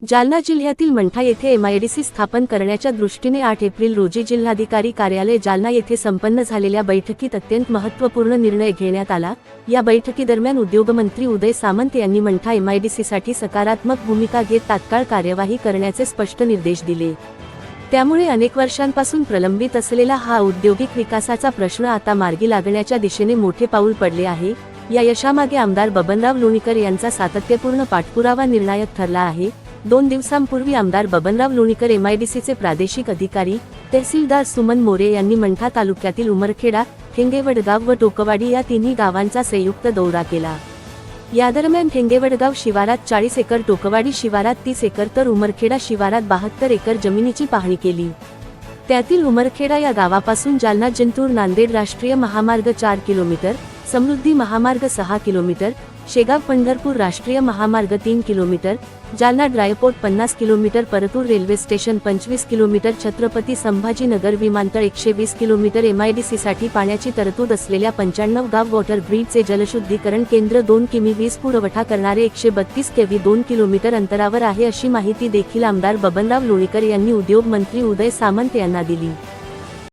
जालना जिल्ह्यातील मंठा येथे एमआयडीसी स्थापन करण्याच्या दृष्टीने 8 एप्रिल रोजी जिल्हाधिकारी कार्यालय जालना येथे संपन्न झालेल्या बैठकीत अत्यंत महत्त्वपूर्ण निर्णय घेण्यात आला। या बैठकीदरम्यान उद्योगमंत्री उदय सामंत यांनी मंठा एमआयडीसीसाठी सकारात्मक भूमिका घेत तात्काळ कार्यवाही करण्याचे स्पष्ट निर्देश दिले। त्यामुळे अनेक वर्षांपासून प्रलंबित असलेला हा औद्योगिक विकासाचा प्रश्न आता मार्गी लागण्याच्या दिशेने मोठे पाऊल पडले आहे। या यशामागे आमदार बबनराव लोणीकर यांचा सातत्यपूर्ण पाठपुरावा निर्णायक ठरला आहे। 2 दिवसांपूर्वी आमदार बबनराव लोणीकर एमआयडीसीचे प्रादेशिक अधिकारी तहसीलदार सुमन मोरे यांनी मंठा तालुक्यातील उमरखेडा, ठेंगेवडगाव व टोकवाडी या तिन्ही गावांचा संयुक्त दौरा केला। या दरम्यान ठेंगेवडगाव शिवारात 40 एकर, टोकवाडी शिवारात 30 एकर तर उमरखेडा शिवारात 72 एकर जमिनीची पाहणी केली। त्यातील उमरखेडा या गावापासून जालना जिंतूर नांदेड राष्ट्रीय महामार्ग 4 किलोमीटर, समृद्धी महामार्ग 6 किलोमीटर, शेगाव पंढरपूर राष्ट्रीय महामार्ग 3 kilometre, Jalna dry port 50 kilometre, Partur railway station 25 kilometre, Chhatrapati Sambhajinagar विमानतळ 120 किलोमीटर, एमआयडीसीसाठी पाण्याची तरतूद असलेल्या 95 गाव वॉटर ग्रीडचे जलशुद्धीकरण केंद्र 2 किमी वीज पुरवठा करणारे 132 केव्ही 2 किलोमीटर अंतरावर आहे, अशी माहिती देखील आमदार बबनराव लोणीकर यांनी उद्योग मंत्री उदय सामंत यांना दिली।